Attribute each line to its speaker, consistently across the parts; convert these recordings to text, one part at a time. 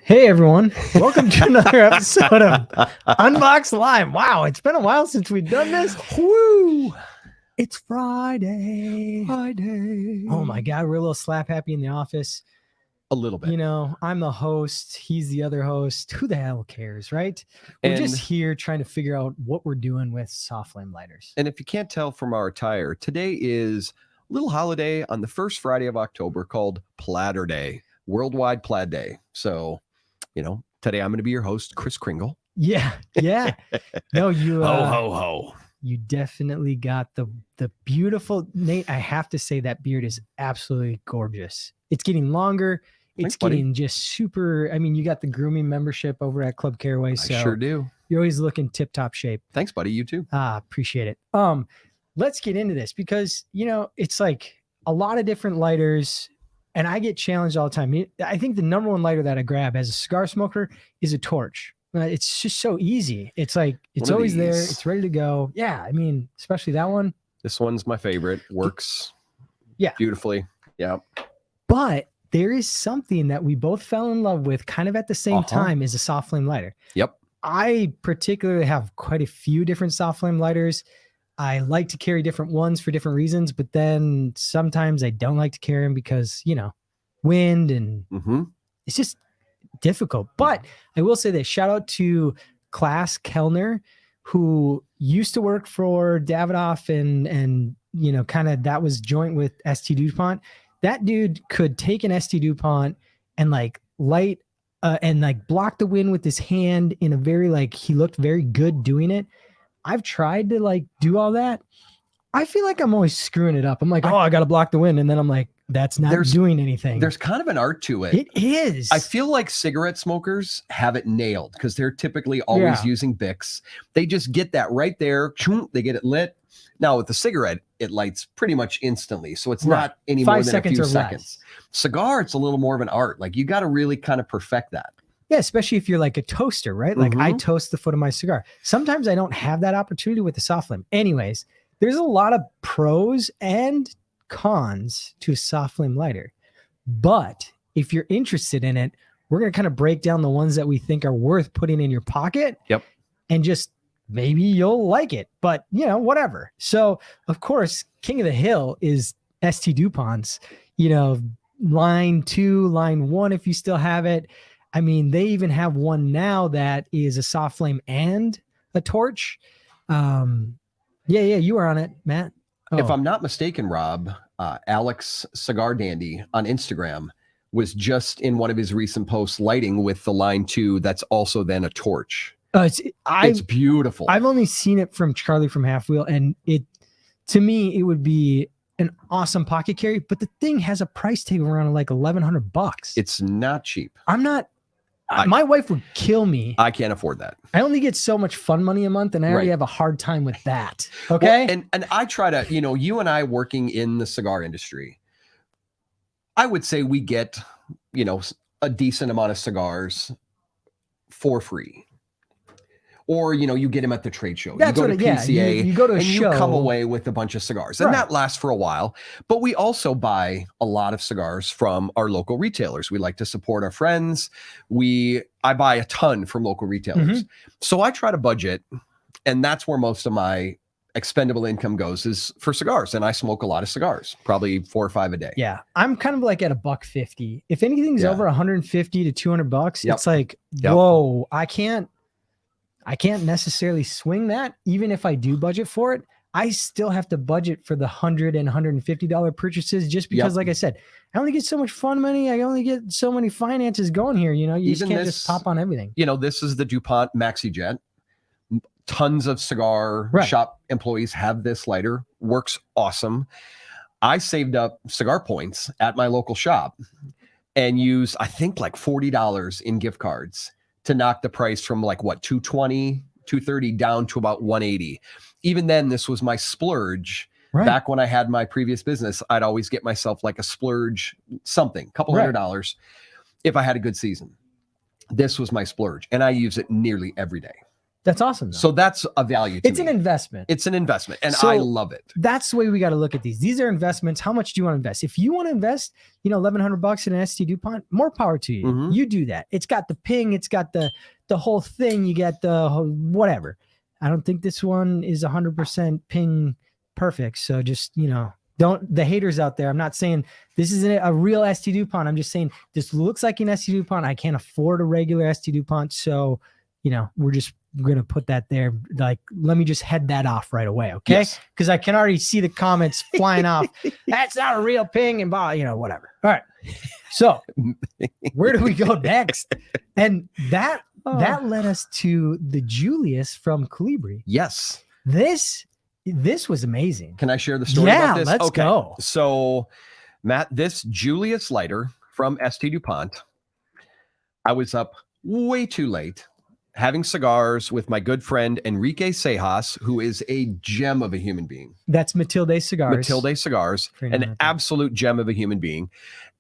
Speaker 1: Hey everyone, welcome to another episode of Unbox Live. Wow, it's been a while since we've done this.
Speaker 2: Woo!
Speaker 1: It's Friday. Oh my God, we're a little slap happy in the office.
Speaker 2: A little bit.
Speaker 1: You know, I'm the host. He's the other host. Who the hell cares, right? We're just here trying to figure out what we're doing with soft flame lighters.
Speaker 2: And if you can't tell from our attire, today is a little holiday on the first Friday of October called Platter Day, Worldwide Plaid Day. So, you know, today I'm going to be your host, Chris Kringle.
Speaker 1: Yeah. No, you
Speaker 2: ho, ho, ho.
Speaker 1: You definitely got the beautiful, Nate, I have to say that beard is absolutely gorgeous. It's getting longer. It's getting just super. I mean, you got the grooming membership over at Club Caraway. So
Speaker 2: I sure do.
Speaker 1: You're always looking tip top shape.
Speaker 2: Thanks, buddy. You too.
Speaker 1: Appreciate it. Let's get into this because, you know, it's like a lot of different lighters and I get challenged all the time. I think the number one lighter that I grab as a cigar smoker is a torch. It's just so easy. It's like, it's always there. It's ready to go. Yeah. I mean, especially that one.
Speaker 2: This one's my favorite. Works beautifully. Yeah.
Speaker 1: But there is something that we both fell in love with kind of at the same time as a soft flame lighter.
Speaker 2: Yep.
Speaker 1: I particularly have quite a few different soft flame lighters. I like to carry different ones for different reasons, but then sometimes I don't like to carry them because, you know, wind and it's just difficult. But I will say this, shout out to Klaas Kellner, who used to work for Davidoff and you know, kind of that was joint with ST DuPont. That dude could take an ST DuPont and like light and like block the wind with his hand in a very like, he looked very good doing it. I've tried to like do all that. I feel like I'm always screwing it up. I'm like, oh, I got to block the wind. And then I'm like, that's not doing anything.
Speaker 2: There's kind of an art to it.
Speaker 1: It is.
Speaker 2: I feel like cigarette smokers have it nailed because they're typically always using Bics. They just get that right there. They get it lit. Now with the cigarette, it lights pretty much instantly. So it's not any more than a few seconds. Cigar, it's a little more of an art. Like you got to really kind of perfect that.
Speaker 1: Yeah, especially if you're like a toaster, right? Like I toast the foot of my cigar. Sometimes I don't have that opportunity with the soft flame. Anyways, there's a lot of pros and cons to a soft flame lighter. But if you're interested in it, we're going to kind of break down the ones that we think are worth putting in your pocket.
Speaker 2: Yep.
Speaker 1: And just maybe you'll like it, but you know, whatever. So of course, King of the Hill is ST DuPont's, you know, line 2, line 1, if you still have it. I mean, they even have one now that is a soft flame and a torch. Yeah, you were on it, Matt.
Speaker 2: If I'm not mistaken, Rob, Alex Cigar Dandy on Instagram was just in one of his recent posts lighting with the line 2 that's also then a torch. It's beautiful.
Speaker 1: I've only seen it from Charlie from Half Wheel, and it, to me, it would be an awesome pocket carry, but the thing has a price tag around like $1,100.
Speaker 2: It's not cheap.
Speaker 1: My wife would kill me.
Speaker 2: I can't afford that.
Speaker 1: I only get so much fun money a month, and I already have a hard time with that. Okay.
Speaker 2: Well, and I try to, you know, you and I working in the cigar industry, I would say we get, you know, a decent amount of cigars for free. Or, you know, you get them at the trade show.
Speaker 1: That's
Speaker 2: you go to PCA,
Speaker 1: you go to a
Speaker 2: and
Speaker 1: show.
Speaker 2: You come away with a bunch of cigars. And that lasts for a while. But we also buy a lot of cigars from our local retailers. We like to support our friends. I buy a ton from local retailers. So I try to budget, and that's where most of my expendable income goes, is for cigars. And I smoke a lot of cigars, probably 4 or 5 a day.
Speaker 1: Yeah. I'm kind of like at $150. If anything's over 150 to $200, it's like, whoa, I can't necessarily swing that. Even if I do budget for it, I still have to budget for the $100 and $150 purchases just because, like I said, I only get so much fun money. I only get so many finances going here. You know, you just can't just pop on everything.
Speaker 2: You know, this is the DuPont Maxi Jet. Tons of cigar shop employees have this lighter. Works awesome. I saved up cigar points at my local shop and used, I think, like $40 in gift cards to knock the price from like what, $220, $230 down to about $180. Even then, this was my splurge. Back when I had my previous business, I'd always get myself like a splurge something, couple $100 if I had a good season. This was my splurge, and I use it nearly every day.
Speaker 1: That's awesome. Though.
Speaker 2: So that's a value to
Speaker 1: it's
Speaker 2: me.
Speaker 1: an investment.
Speaker 2: It's an investment, and
Speaker 1: So
Speaker 2: I love it.
Speaker 1: That's the way we got to look at these. These are investments. How much do you want to invest? If you want to invest, $1,100 in an ST DuPont, more power to you.
Speaker 2: Mhm.
Speaker 1: You do that. It's got the ping. It's got the whole thing. You get the whatever. I don't think this one is 100% ping perfect. So just, don't, the haters out there, I'm not saying this isn't a real ST DuPont. I'm just saying this looks like an ST DuPont. I can't afford a regular ST DuPont. So, we're just going to put that there. Like, let me just head that off right away. Okay.
Speaker 2: Yes.
Speaker 1: Cause I can already see the comments flying off. That's not a real ping and whatever. All right. So where do we go next? And that led us to the Julius from Colibri.
Speaker 2: Yes.
Speaker 1: This was amazing.
Speaker 2: Can I share the story about this?
Speaker 1: Let's go.
Speaker 2: So, Matt, this Julius lighter from ST DuPont, I was up way too late having cigars with my good friend Enrique Sejas, who is a gem of a human being.
Speaker 1: That's Matilde Cigars.
Speaker 2: Matilde Cigars, an absolute gem of a human being.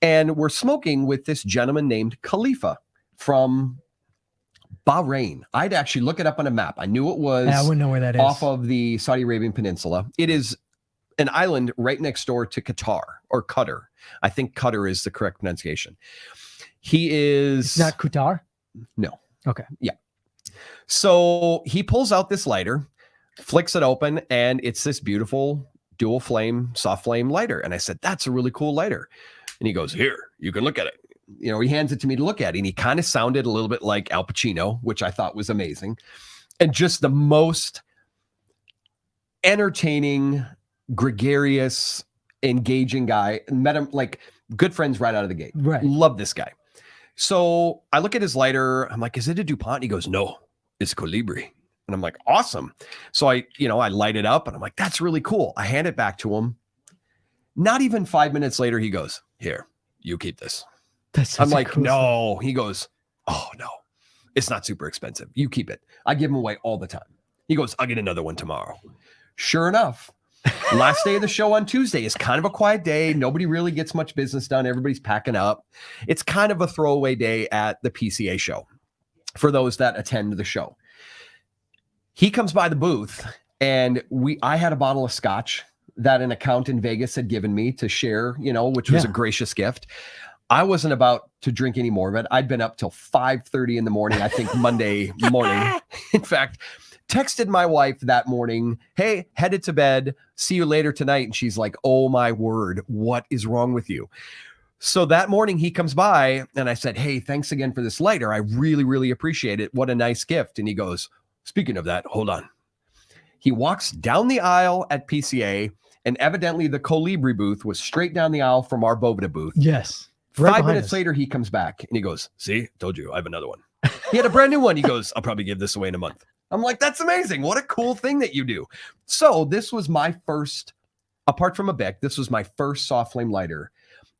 Speaker 2: And we're smoking with this gentleman named Khalifa from Bahrain. I'd actually look it up on a map. I knew it was
Speaker 1: I wouldn't know where that is.
Speaker 2: Off of the Saudi Arabian Peninsula. It is an island right next door to Qatar or Qatar. I think Qatar is the correct pronunciation. He is...
Speaker 1: It's not Qatar?
Speaker 2: No.
Speaker 1: Okay.
Speaker 2: Yeah. So he pulls out this lighter, flicks it open, and it's this beautiful dual flame, soft flame lighter. And I said, that's a really cool lighter. And he goes, here, you can look at it. He hands it to me to look at, and he kind of sounded a little bit like Al Pacino, which I thought was amazing. And just the most entertaining, gregarious, engaging guy. Met him like good friends right out of the gate.
Speaker 1: Right.
Speaker 2: Love this guy. So I look at his lighter. I'm like, is it a DuPont? And he goes, no, it's Colibri. And I'm like, awesome. So I light it up and I'm like, that's really cool. I hand it back to him. Not even 5 minutes later, he goes, here, you keep this. I'm like,
Speaker 1: cool
Speaker 2: no. He goes, oh, no, it's not super expensive. You keep it. I give them away all the time. He goes, I'll get another one tomorrow. Sure enough, last day of the show on Tuesday is kind of a quiet day. Nobody really gets much business done. Everybody's packing up. It's kind of a throwaway day at the PCA show for those that attend the show. He comes by the booth and I had a bottle of scotch that an account in Vegas had given me to share, which was a gracious gift. I wasn't about to drink any more of it. I'd been up till 5:30 in the morning, I think Monday morning. In fact, texted my wife that morning, hey, headed to bed. See you later tonight. And she's like, oh my word, what is wrong with you? So that morning he comes by and I said, hey, thanks again for this lighter. I really, really appreciate it. What a nice gift. And he goes, speaking of that, hold on. He walks down the aisle at PCA, and evidently the Colibri booth was straight down the aisle from our Boveda booth.
Speaker 1: Yes.
Speaker 2: Right 5 minutes later, he comes back and he goes, see, told you, I have another one. He had a brand new one. He goes, I'll probably give this away in a month. I'm like, that's amazing. What a cool thing that you do. So this was my first, apart from a Bic, this was my first soft flame lighter.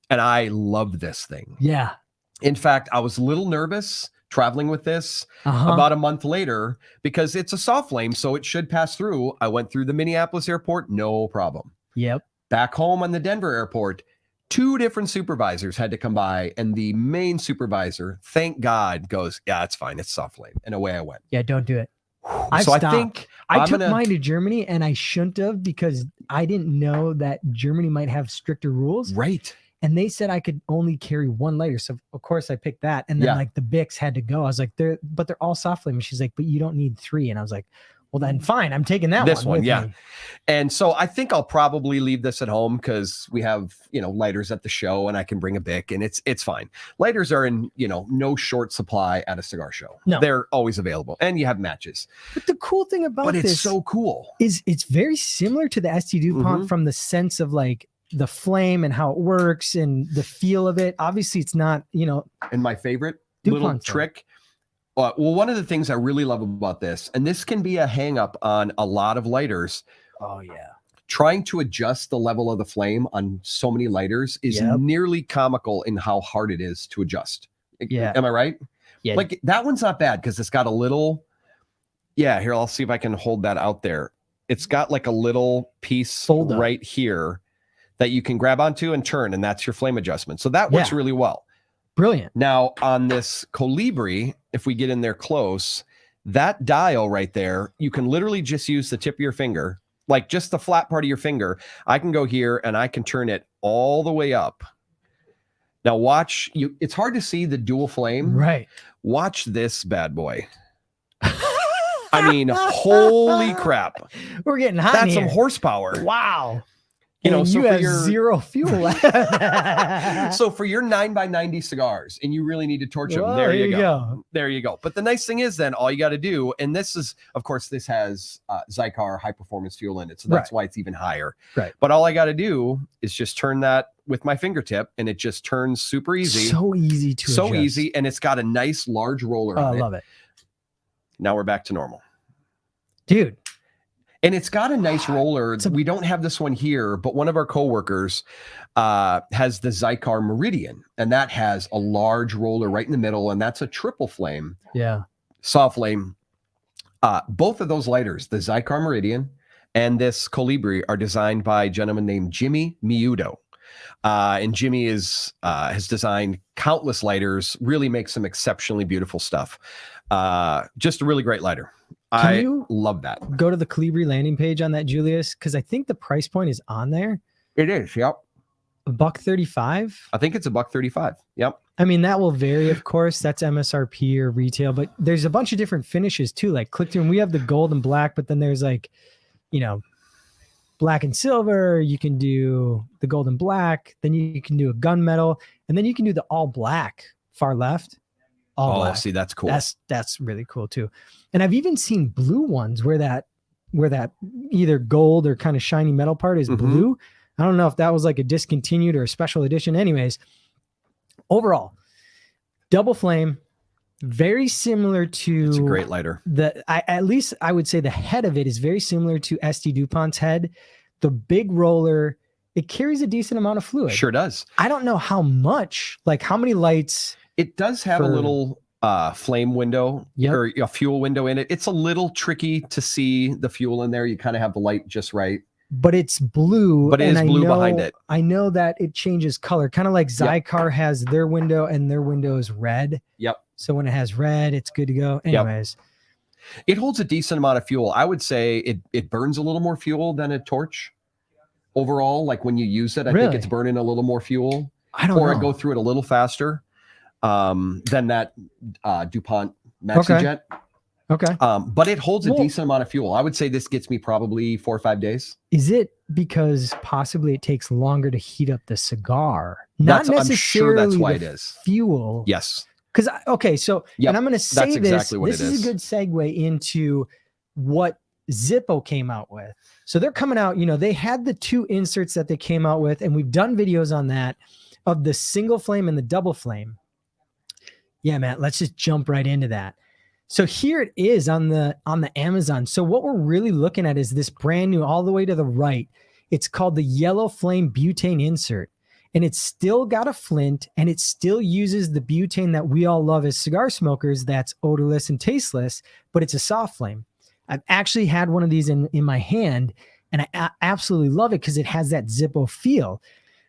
Speaker 2: And I love this thing.
Speaker 1: Yeah.
Speaker 2: In fact, I was a little nervous traveling with this about a month later because it's a soft flame, so it should pass through. I went through the Minneapolis airport, no problem.
Speaker 1: Yep.
Speaker 2: Back home on the Denver airport, 2 different supervisors had to come by, and the main supervisor, thank God, goes, yeah, it's fine. It's soft flame. And away I went.
Speaker 1: Yeah, don't do it.
Speaker 2: So I think
Speaker 1: I took mine to Germany, and I shouldn't have because I didn't know that Germany might have stricter rules.
Speaker 2: Right.
Speaker 1: And they said I could only carry 1 lighter. So of course I picked that. And then like the Bics had to go. I was like, they're all soft flame. And she's like, but you don't need 3. And I was like, well, then fine. I'm taking this one.
Speaker 2: Yeah.
Speaker 1: Me.
Speaker 2: And so I think I'll probably leave this at home because we have, lighters at the show and I can bring a Bic and it's fine. Lighters are in, no short supply at a cigar show.
Speaker 1: No.
Speaker 2: They're always available and you have matches.
Speaker 1: But the cool thing about
Speaker 2: this
Speaker 1: it's
Speaker 2: so cool
Speaker 1: is it's very similar to the ST DuPont from the sense of like the flame and how it works and the feel of it. Obviously it's not,
Speaker 2: And my favorite
Speaker 1: DuPont
Speaker 2: little trick. Well, one of the things I really love about this, and this can be a hang up on a lot of lighters.
Speaker 1: Oh yeah.
Speaker 2: Trying to adjust the level of the flame on so many lighters is nearly comical in how hard it is to adjust.
Speaker 1: Yeah.
Speaker 2: Am I right?
Speaker 1: Yeah.
Speaker 2: Like that one's not bad because it's got a little, here, I'll see if I can hold that out there. It's got like a little piece right here that you can grab onto and turn, and that's your flame adjustment. So that works really well.
Speaker 1: Brilliant.
Speaker 2: Now on this Colibri, if we get in there close, That dial right there, you can literally just use the tip of your finger, like just the flat part of your finger. I can go here and I can turn it all the way up. Now watch, it's hard to see the dual flame.
Speaker 1: Right.
Speaker 2: Watch this bad boy. I mean, holy crap.
Speaker 1: We're getting hot.
Speaker 2: That's some horsepower.
Speaker 1: Wow.
Speaker 2: You know, so
Speaker 1: you have zero fuel left.
Speaker 2: So for your 9x90 cigars, and you really need to torch them, there you go. There you go. But the nice thing is then all you got to do, and this is, of course, this has Cigar high performance fuel in it. So that's why it's even higher.
Speaker 1: Right.
Speaker 2: But all I got to do is just turn that with my fingertip, and it just turns super easy.
Speaker 1: So easy to
Speaker 2: So
Speaker 1: adjust.
Speaker 2: easy. And it's got a nice large roller on it.
Speaker 1: I love it.
Speaker 2: Now we're back to normal.
Speaker 1: Dude.
Speaker 2: And it's got a nice roller. We don't have this one here, but one of our coworkers has the Cigar Meridian, and that has a large roller right in the middle, and that's a triple flame.
Speaker 1: Yeah.
Speaker 2: Soft flame. Both of those lighters, the Cigar Meridian and this Colibri, are designed by a gentleman named Jimmy Miudo. And Jimmy has designed countless lighters, really makes some exceptionally beautiful stuff. Just a really great lighter. I love that.
Speaker 1: Go to the Colibri landing page on that, Julius, because I think the price point is on there.
Speaker 2: It is, yep.
Speaker 1: $135.
Speaker 2: I think it's $135. Yep.
Speaker 1: I mean, that will vary, of course. That's MSRP or retail, but there's a bunch of different finishes too. Like click through, and we have the gold and black, but then there's like, you know, black and silver. You can do the gold and black. Then you can do a gunmetal, and then you can do the all black far left. All black.
Speaker 2: See, that's cool.
Speaker 1: That's really cool too. And I've even seen blue ones where that either gold or kind of shiny metal part is blue. I don't know if that was like a discontinued or a special edition. Anyways, overall, double flame, very similar to.
Speaker 2: It's a great lighter.
Speaker 1: At least I would say the head of it is very similar to SD DuPont's head. The big roller, it carries a decent amount of fluid.
Speaker 2: Sure does.
Speaker 1: I don't know how much, like how many lights.
Speaker 2: It does have a little flame window or a fuel window in it. It's a little tricky to see the fuel in there. You kind of have the light just right.
Speaker 1: But it's blue.
Speaker 2: But it is blue behind it.
Speaker 1: I know that it changes color, kind of like Cigar has their window, and their window is red.
Speaker 2: Yep.
Speaker 1: So when it has red, it's good to go. Anyways.
Speaker 2: It holds a decent amount of fuel. I would say it burns a little more fuel than a torch. Overall, like when you use it, I think it's burning a little more fuel.
Speaker 1: I don't know.
Speaker 2: Or I go through it a little faster than that DuPont MaxiJet.
Speaker 1: Okay.
Speaker 2: But it holds a decent amount of fuel. I would say this gets me probably 4 or 5 days.
Speaker 1: Is it because possibly it takes longer to heat up the cigar? Not necessarily.
Speaker 2: I'm sure that's why it is.
Speaker 1: Fuel.
Speaker 2: Yes.
Speaker 1: Because, okay, so, and I'm going to say this is a good segue into what Zippo came out with. So they're coming out, they had the 2 inserts that they came out with, and we've done videos on that of the single flame and the double flame. Yeah, Matt, let's just jump right into that. So here it is on the Amazon. So what we're really looking at is this brand new, all the way to the right. It's called the Yellow Flame Butane Insert. And it's still got a flint, and it still uses the butane that we all love as cigar smokers. That's odorless and tasteless, but it's a soft flame. I've actually had one of these in my hand, and I absolutely love it because it has that Zippo feel.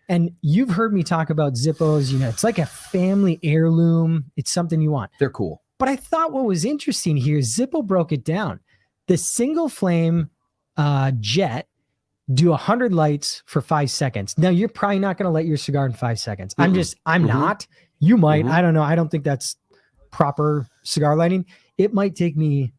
Speaker 1: And you've heard me talk about Zippos. It's like a family heirloom. It's something you want.
Speaker 2: They're cool.
Speaker 1: But I thought what was interesting here, Zippo broke it down. The single flame jet do 100 lights for 5 seconds. Now, you're probably not going to light your cigar in 5 seconds. I'm not. You might. I don't know. I don't think that's proper cigar lighting. It might take me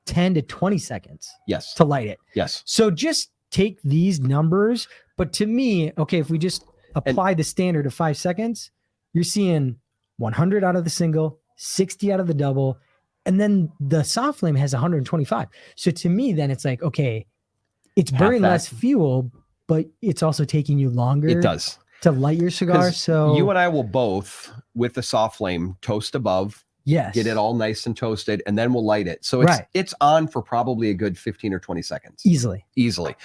Speaker 1: 10 to 20 seconds to light it.
Speaker 2: Yes.
Speaker 1: So just take these numbers. But to me, okay, if we just apply the standard of 5 seconds, you're seeing 100 out of the single, 60 out of the double, and then the soft flame has 125. So to me, then it's like, okay, it's burning less fuel, but it's also taking you longer.
Speaker 2: It does.
Speaker 1: To light your cigar. So
Speaker 2: you and I will both, with the soft flame, toast above.
Speaker 1: Yes.
Speaker 2: Get it all nice and toasted, and then we'll light it. So it's on for probably a good 15 or 20 seconds.
Speaker 1: Easily.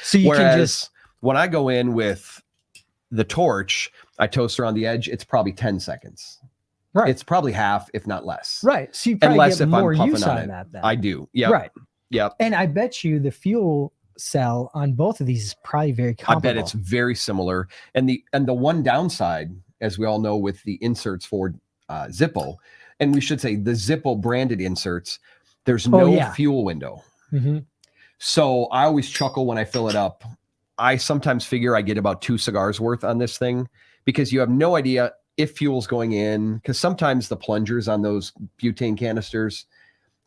Speaker 2: So you can just, when I go in with the torch, I toast around the edge, it's probably 10 seconds. Right. It's probably half, if not less.
Speaker 1: Right. So you probably get more use out of that then.
Speaker 2: I do. Yeah.
Speaker 1: Right.
Speaker 2: Yep.
Speaker 1: And I bet you the fuel cell on both of these is probably very comparable.
Speaker 2: I bet it's very similar. And the one downside, as we all know, with the inserts for Zippo, and we should say the Zippo branded inserts, There's no
Speaker 1: yeah.
Speaker 2: fuel window.
Speaker 1: Mm-hmm.
Speaker 2: So I always chuckle when I fill it up. I sometimes figure I get about 2 cigars worth on this thing because you have no idea if fuel's going in, because sometimes the plungers on those butane canisters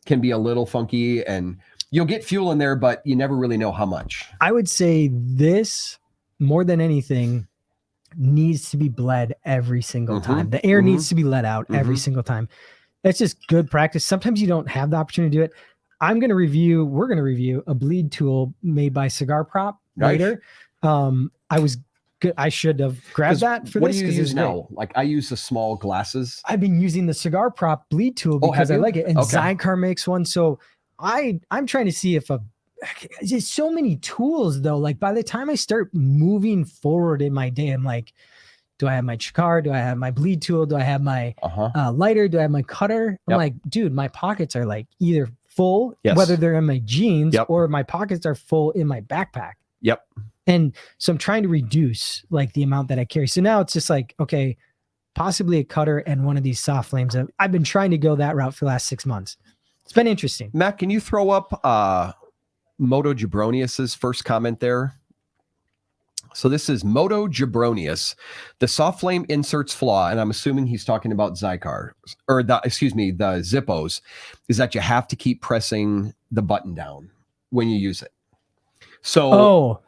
Speaker 2: can be a little funky and you'll get fuel in there, but you never really know how much.
Speaker 1: I would say this, more than anything, needs to be bled every single time. The air needs to be let out every single time. That's just good practice. Sometimes you don't have the opportunity to do it. We're going to review a bleed tool made by Cigar Prop later. I should have grabbed that for
Speaker 2: what
Speaker 1: this.
Speaker 2: What do you use now? Like I use the small glasses.
Speaker 1: I've been using the Cigar Prop bleed tool because I like it. And Zycar makes one. So I'm trying to see if there's so many tools though. Like by the time I start moving forward in my day, I'm like, do I have my Cigar? Do I have my bleed tool? Do I have my lighter? Do I have my cutter? I'm like, dude, my pockets are like either full, whether they're in my jeans or my pockets are full in my backpack. And so I'm trying to reduce like the amount that I carry. So now it's just like, okay, possibly a cutter and one of these soft flames. I've been trying to go that route for the last 6 months. It's been interesting.
Speaker 2: Matt, can you throw up Moto Jabronius's first comment there? So this is Moto Jabronius. The soft flame inserts flaw, and I'm assuming he's talking about Zycar, or the Zippos, is that you have to keep pressing the button down when you use it. So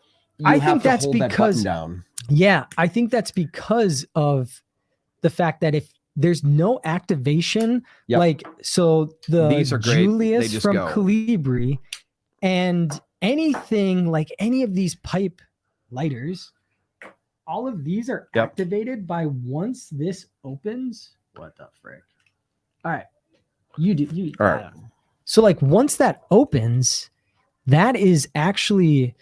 Speaker 1: I think that's because
Speaker 2: down.
Speaker 1: Yeah, I think that's because of the fact that if there's no activation, like so
Speaker 2: These are
Speaker 1: Julius from Colibri and anything like any of these pipe lighters, all of these are activated by once this opens. What the frick? All right. You all right. So like once that opens, that is actually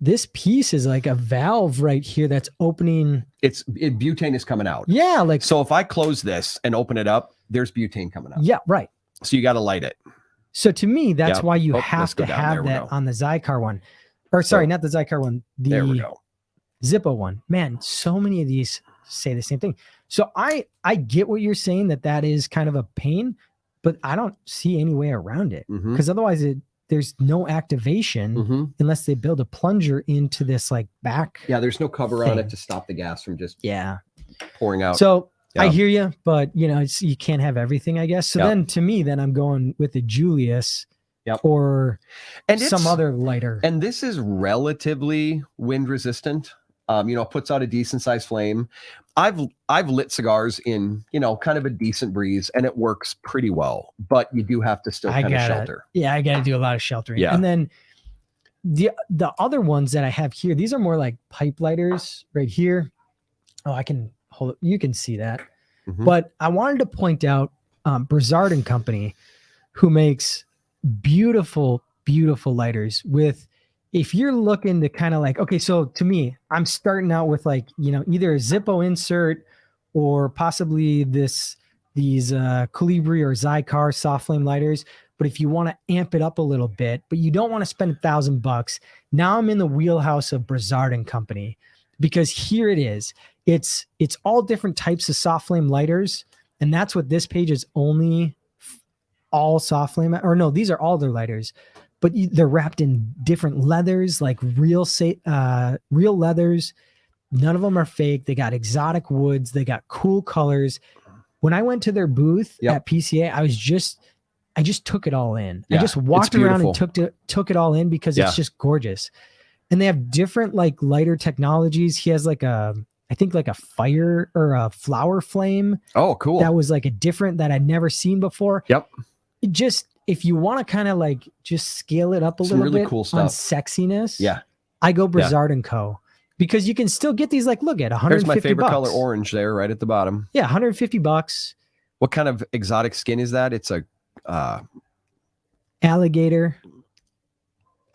Speaker 1: this piece is like a valve right here that's opening.
Speaker 2: Butane is coming out.
Speaker 1: Yeah, like
Speaker 2: so if I close this and open it up, there's butane coming out.
Speaker 1: Yeah, right.
Speaker 2: So you got to light it.
Speaker 1: So to me, that's why you have to have that on the Zycar one. Or sorry, not the Zycar one, the Zippo one. Man, so many of these say the same thing. So I get what you're saying, that is kind of a pain, but I don't see any way around it because otherwise there's no activation unless they build a plunger into this like back.
Speaker 2: Yeah, there's no cover on it to stop the gas from just pouring out.
Speaker 1: So I hear you, but you know, you can't have everything, I guess. So then to me, then I'm going with the Julius or some other lighter.
Speaker 2: And this is relatively wind resistant. You know, it puts out a decent sized flame. I've lit cigars in, you know, kind of a decent breeze and it works pretty well, but you do have to still kind of shelter.
Speaker 1: Yeah, I got to do a lot of sheltering. Yeah. And then the other ones that I have here, these are more like pipe lighters right here. Oh, I can hold it. You can see that. But I wanted to point out Brazard and Company, who makes beautiful, beautiful lighters with, if you're looking to kind of like, okay, so to me, I'm starting out with like, you know, either a Zippo insert or possibly these Colibri or Zycar soft flame lighters. But if you want to amp it up a little bit, but you don't want to spend $1,000, now I'm in the wheelhouse of Brazard and Company, because here it is. It's all different types of soft flame lighters, and that's what this page is only all soft flame, or no, these are all their lighters. But they're wrapped in different leathers, like real leathers. None of them are fake. They got exotic woods. They got cool colors. When I went to their booth at PCA, I just took it all in. I just walked around and took it all in because it's just gorgeous. And they have different like lighter technologies. He has like I think like a fire or a flower flame.
Speaker 2: Oh, cool.
Speaker 1: That was like a different that I'd never seen before. It just, if you want to kind of like just scale it up a little bit cool stuff on sexiness, I go Brazard and Co. Because you can still get these, like, look at $150.
Speaker 2: There's my favorite color, orange, there right at the bottom.
Speaker 1: Yeah, $150.
Speaker 2: What kind of exotic skin is that? It's a
Speaker 1: alligator.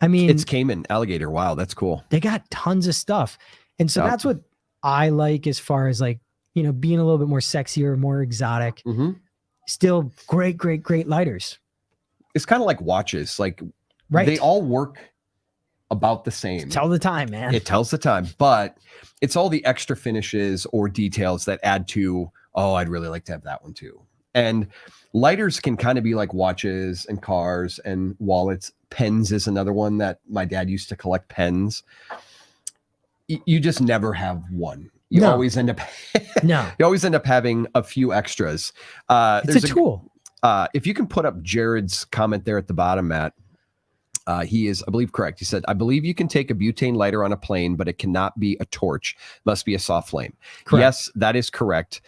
Speaker 1: I mean,
Speaker 2: it's Cayman alligator. Wow, that's cool.
Speaker 1: They got tons of stuff. And so that's what I like as far as like, you know, being a little bit more sexier, more exotic. Still great, great, great lighters.
Speaker 2: It's kind of like watches. Like they all work about the same.
Speaker 1: Tell the time, man.
Speaker 2: It tells the time, but it's all the extra finishes or details that add to, oh, I'd really like to have that one too. And lighters can kind of be like watches and cars and wallets. Pens is another one that my dad used to collect pens. You just never have one. You always end up you always end up having a few extras.
Speaker 1: It's a tool.
Speaker 2: If you can put up Jared's comment there at the bottom, Matt, he is, I believe, correct. He said, I believe you can take a butane lighter on a plane, but it cannot be a torch. Must be a soft flame. Correct. Yes, that is correct.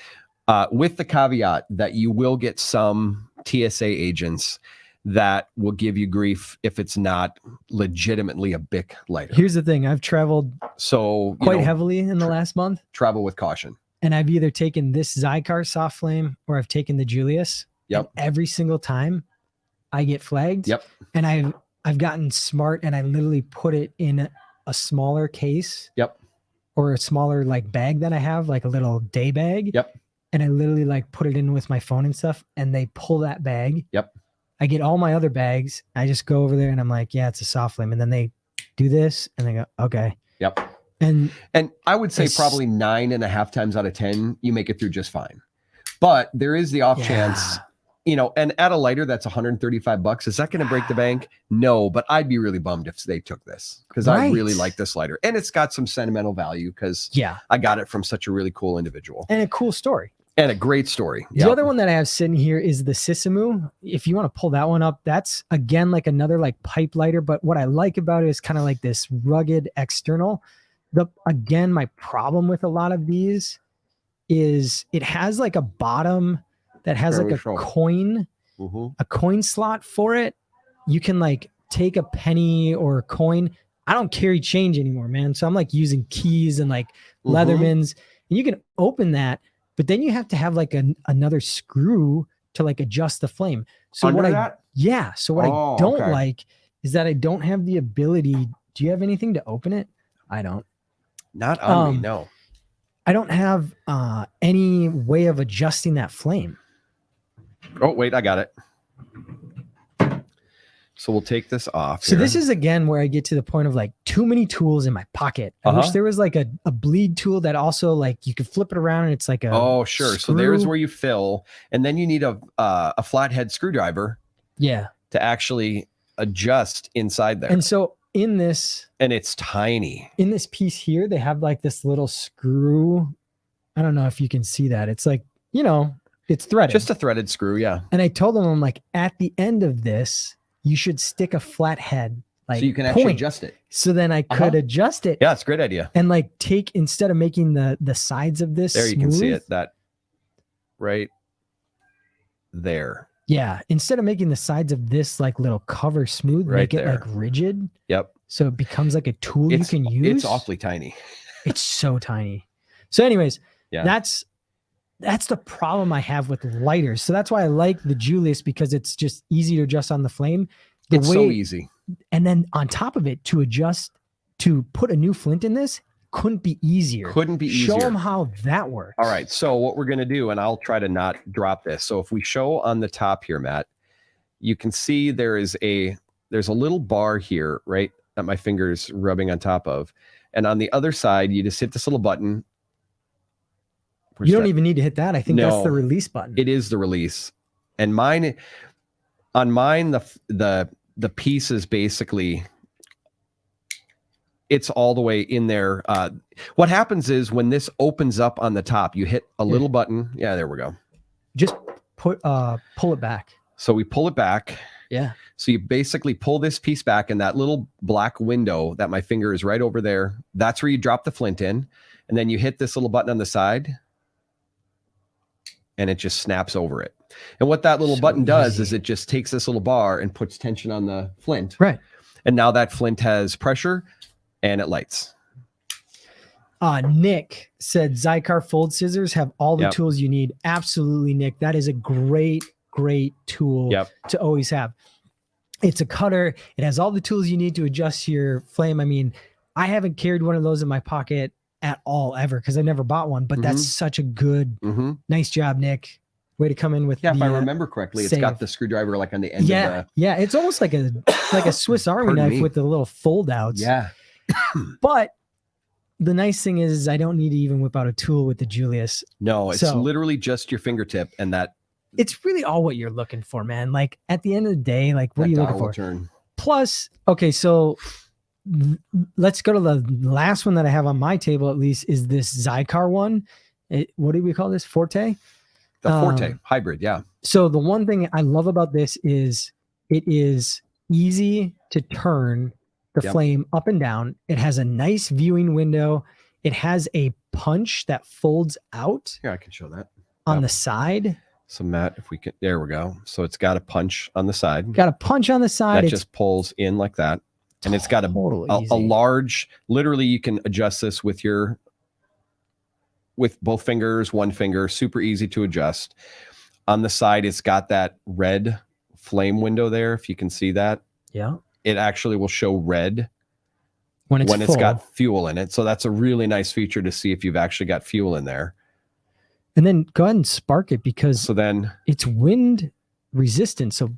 Speaker 2: With the caveat that you will get some TSA agents that will give you grief if it's not legitimately a Bic lighter.
Speaker 1: Here's the thing. I've traveled quite heavily in the last month.
Speaker 2: Travel with caution.
Speaker 1: And I've either taken this Cigar soft flame or I've taken the Julius.
Speaker 2: Yep.
Speaker 1: And every single time I get flagged.
Speaker 2: Yep.
Speaker 1: And I've gotten smart and I literally put it in a smaller case.
Speaker 2: Yep.
Speaker 1: Or a smaller like bag that I have, like a little day bag.
Speaker 2: Yep.
Speaker 1: And I literally like put it in with my phone and stuff. And they pull that bag.
Speaker 2: Yep.
Speaker 1: I get all my other bags. I just go over there and I'm like, yeah, it's a soft flame. And then they do this and they go, okay.
Speaker 2: Yep.
Speaker 1: And
Speaker 2: I would say probably 9.5 times out of 10, you make it through just fine. But there is the off chance, and at a lighter that's $135, is that going to break the bank? No, but I'd be really bummed if they took this because I really like this lighter. And it's got some sentimental value because I got it from such a really cool individual.
Speaker 1: And a cool story.
Speaker 2: And a great story.
Speaker 1: The other one that I have sitting here is the Sissamu. If you want to pull that one up, that's again like another like pipe lighter. But what I like about it is kind of like this rugged external. Again, my problem with a lot of these is it has like a bottom that has like a coin, a coin slot for it. You can like take a penny or a coin. I don't carry change anymore, man. So I'm like using keys and like Leathermans, and you can open that. But then you have to have like another screw to like adjust the flame. So
Speaker 2: Under
Speaker 1: what
Speaker 2: that?
Speaker 1: So what I don't like is that I don't have the ability. Do you have anything to open it? I don't.
Speaker 2: Not on me, no.
Speaker 1: I don't have any way of adjusting that flame.
Speaker 2: Oh, wait, I got it. So we'll take this off.
Speaker 1: So this is again where I get to the point of like too many tools in my pocket. I wish there was like a bleed tool that also like you could flip it around and it's like a
Speaker 2: sure.
Speaker 1: screw.
Speaker 2: So there's where you fill, and then you need a flathead screwdriver.
Speaker 1: Yeah.
Speaker 2: To actually adjust inside there.
Speaker 1: And so in this,
Speaker 2: and it's tiny. In
Speaker 1: this piece here, they have like this little screw. I don't know if you can see that. It's like, it's threaded.
Speaker 2: Just a threaded screw, yeah.
Speaker 1: And I told them, I'm like, at the end of this, you should stick a flat head, like
Speaker 2: so you can actually adjust it.
Speaker 1: So then I could adjust it.
Speaker 2: Yeah, it's a great idea.
Speaker 1: And like instead of making the sides of this
Speaker 2: there, you
Speaker 1: smooth,
Speaker 2: can see it, that right there.
Speaker 1: Yeah, instead of making the sides of this like little cover smooth,
Speaker 2: right
Speaker 1: make
Speaker 2: there.
Speaker 1: It like rigid.
Speaker 2: Yep.
Speaker 1: So it becomes like a tool you can use.
Speaker 2: It's awfully tiny.
Speaker 1: It's so tiny. So anyways, that's the problem I have with lighters. So that's why I like the Julius, because it's just easy to adjust on the flame.
Speaker 2: It's so easy.
Speaker 1: And then on top of it, to put a new flint in this couldn't be easier. Show them how that works.
Speaker 2: All right. So what we're going to do, and I'll try to not drop this. So if we show on the top here, Matt, you can see there's a little bar here, right, that my finger's rubbing on top of. And on the other side, you just hit this little button.
Speaker 1: You don't even need to hit that. I think that's the release button.
Speaker 2: It is the release. And on mine, the piece is basically, it's all the way in there. What happens is when this opens up on the top, you hit a little button. Yeah, there we go.
Speaker 1: Just pull it back.
Speaker 2: So we pull it back.
Speaker 1: Yeah.
Speaker 2: So you basically pull this piece back, and that little black window that my finger is right over there, that's where you drop the flint in. And then you hit this little button on the side, and it just snaps over it. And what that little button does is it just takes this little bar and puts tension on the flint.
Speaker 1: Right.
Speaker 2: And now that flint has pressure and it lights.
Speaker 1: Nick said Zycar fold scissors have all the tools you need. Absolutely, Nick. That is a great tool to always have. It's a cutter. It has all the tools you need to adjust your flame. I mean, I haven't carried one of those in my pocket at all ever because I never bought one, but that's such a good, nice job, Nick. Way to come in with
Speaker 2: if I remember correctly, it's got the screwdriver like on the end of the...
Speaker 1: Yeah, it's almost like a Swiss Army knife with the little fold outs.
Speaker 2: Yeah.
Speaker 1: But the nice thing is I don't need to even whip out a tool with the Julius.
Speaker 2: No, it's literally just your fingertip and
Speaker 1: it's really all what you're looking for, man. Like at the end of the day, like what are you looking for?
Speaker 2: Turn.
Speaker 1: Plus, okay, so let's go to the last one that I have on my table, at least, is this Cigar one. What do we call this? Forte?
Speaker 2: The Forte hybrid, yeah.
Speaker 1: So the one thing I love about this is it is easy to turn the flame up and down. It has a nice viewing window. It has a punch that folds out.
Speaker 2: Here, I can show that.
Speaker 1: On the side.
Speaker 2: So Matt, if we can, there we go. So it's got a punch on the side.
Speaker 1: Got a punch on the side.
Speaker 2: That just pulls in like that. And it's got a large, literally you can adjust this with both fingers, one finger, super easy to adjust. On the side, it's got that red flame window there. If you can see that. Yeah. It actually will show red when it's got fuel in it. So that's a really nice feature to see if you've actually got fuel in there.
Speaker 1: And then go ahead and spark it because it's wind resistant. So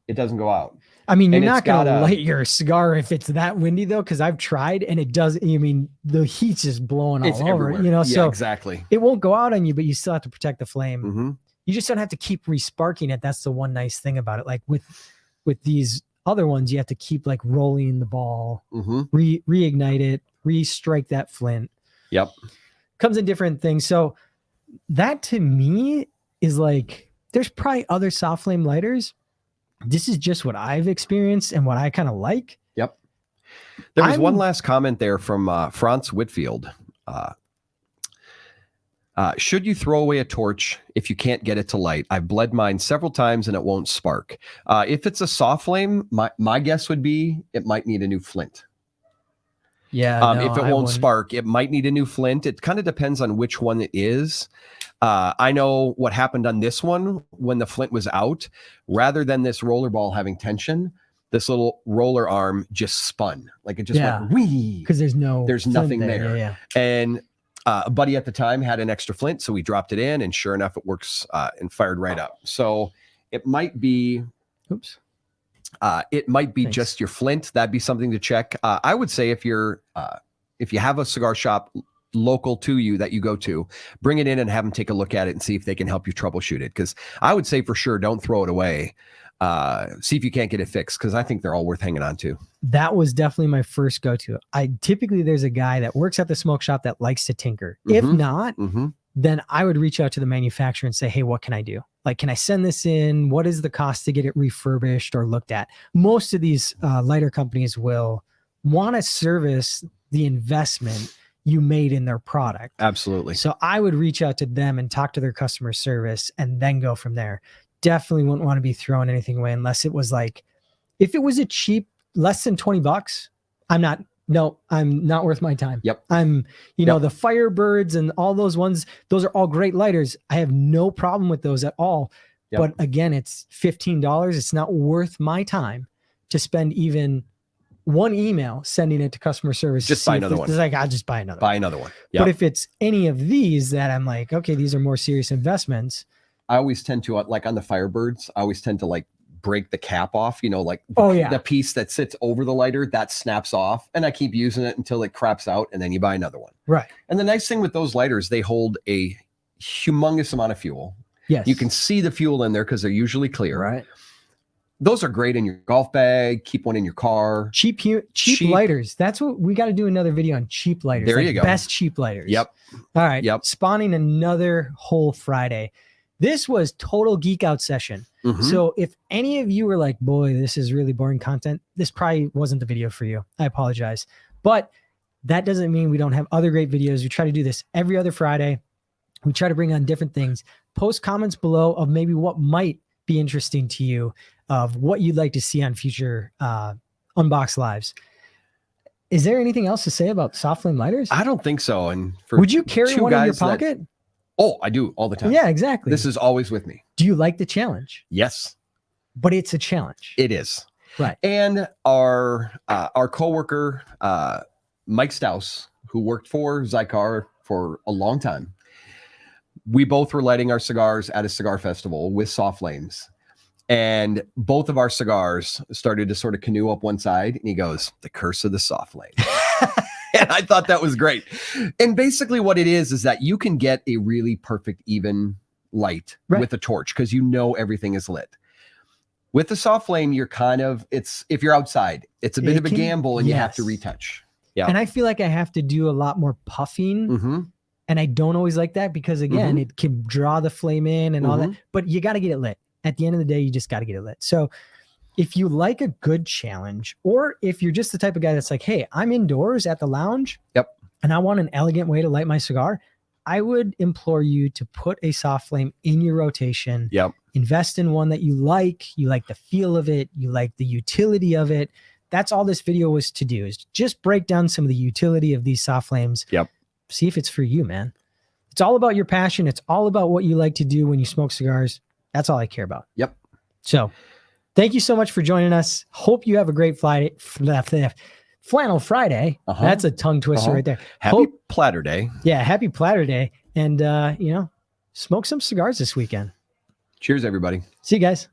Speaker 2: it doesn't go out.
Speaker 1: I mean, you're not going to light your cigar if it's that windy though, because I've tried and it does. I mean, the heat's just blowing all over, you know, so
Speaker 2: exactly.
Speaker 1: It won't go out on you, but you still have to protect the flame. Mm-hmm. You just don't have to keep resparking it. That's the one nice thing about it. Like with these other ones, you have to keep like rolling the ball, reignite it, re-strike that flint.
Speaker 2: Yep.
Speaker 1: Comes in different things. So that to me is like, there's probably other soft flame lighters. This is just what I've experienced and what I kind of like.
Speaker 2: Yep. There was one last comment there from Franz Whitfield. Should you throw away a torch if you can't get it to light? I've bled mine several times and it won't spark. If it's a soft flame, my guess would be it might need a new flint.
Speaker 1: Yeah.
Speaker 2: If it won't spark, it might need a new flint. It kind of depends on which one it is. I know what happened on this one when the flint was out. Rather than this roller ball having tension, this little roller arm just spun. Like it just went wee.
Speaker 1: Because there's
Speaker 2: nothing there. Yeah. And a buddy at the time had an extra flint, so we dropped it in, and sure enough, it works and fired right up. So it might be.
Speaker 1: Oops.
Speaker 2: It might be just your flint. That'd be something to check. I would say if you have a cigar shop local to you that you go to, bring it in and have them take a look at it and see if they can help you troubleshoot it. Because I would say for sure, don't throw it away. See if you can't get it fixed, because I think they're all worth hanging on to. That
Speaker 1: was definitely my first go-to. Typically there's a guy that works at the smoke shop that likes to tinker. If not, then I would reach out to the manufacturer and say, hey, what can I do? Like, can I send this in? What is the cost to get it refurbished or looked at? Most of these lighter companies will want to service the investment you made in their product.
Speaker 2: Absolutely.
Speaker 1: So I would reach out to them and talk to their customer service and then go from there. Definitely wouldn't want to be throwing anything away unless it was like, if it was a cheap, less than $20, I'm not worth my time.
Speaker 2: Yep.
Speaker 1: I'm, know, the Firebirds and all those ones, those are all great lighters. I have no problem with those at all. Yep. But again, it's $15. It's not worth my time to spend even one email sending it to customer service.
Speaker 2: Just buy another one.
Speaker 1: It's like, I'll just buy another
Speaker 2: one.
Speaker 1: Yep. But if it's any of these that I'm like, okay, these are more serious investments.
Speaker 2: I always tend to, like on the Firebirds, I always tend to like break the cap off, like the piece that sits over the lighter that snaps off, and I keep using it until it craps out, and then you buy another one.
Speaker 1: Right.
Speaker 2: And the nice thing with those lighters, they hold a humongous amount of fuel.
Speaker 1: Yes.
Speaker 2: You can see the fuel in there because they're usually clear.
Speaker 1: Right.
Speaker 2: Those are great in your golf bag. Keep one in your car.
Speaker 1: Cheap lighters. That's what we got to do, another video on cheap lighters.
Speaker 2: There you go.
Speaker 1: Best cheap lighters.
Speaker 2: Yep.
Speaker 1: All right.
Speaker 2: Yep.
Speaker 1: Spawning another whole Friday. This was total geek out session. So if any of you were like, boy, this is really boring content, this probably wasn't the video for you. I apologize. But that doesn't mean we don't have other great videos. We try to do this every other Friday. We try to bring on different things. Post comments below of maybe what be interesting to you, of what you'd like to see on future Unbox Lives. Is there anything else to say about soft flame lighters?
Speaker 2: I don't think so. And
Speaker 1: would you carry one in your pocket?
Speaker 2: Oh, I do all the time.
Speaker 1: Yeah, exactly.
Speaker 2: This is always with me.
Speaker 1: Do you like the challenge?
Speaker 2: Yes.
Speaker 1: But it's a challenge.
Speaker 2: It is.
Speaker 1: Right.
Speaker 2: And our coworker, Mike Stouse, who worked for Cigar for a long time, we both were lighting our cigars at a cigar festival with soft flames. And both of our cigars started to sort of canoe up one side. And he goes, the curse of the soft flame. And I thought that was great. And basically what it is that you can get a really perfect even light with a torch because you know everything is lit. With the soft flame, you're kind of, if you're outside, it's a bit of a gamble and you have to retouch. Yeah.
Speaker 1: And I feel like I have to do a lot more puffing. And I don't always like that because again, it can draw the flame in and all that, but you got to get it lit. At the end of the day, you just got to get it lit. So if you like a good challenge, or if you're just the type of guy that's like, hey, I'm indoors at the lounge and I want an elegant way to light my cigar, I would implore you to put a soft flame in your rotation. Invest in one that you like the feel of it, you like the utility of it. That's all this video was to do, is just break down some of the utility of these soft flames. See if it's for you, man. It's all about your passion. It's all about what you like to do when you smoke cigars. That's all I care about. So thank you so much for joining us. Hope you have a great Flannel Friday. That's a tongue twister right there.
Speaker 2: Happy Platter Day.
Speaker 1: Yeah, happy Platter Day. And, smoke some cigars this weekend.
Speaker 2: Cheers, everybody.
Speaker 1: See you guys.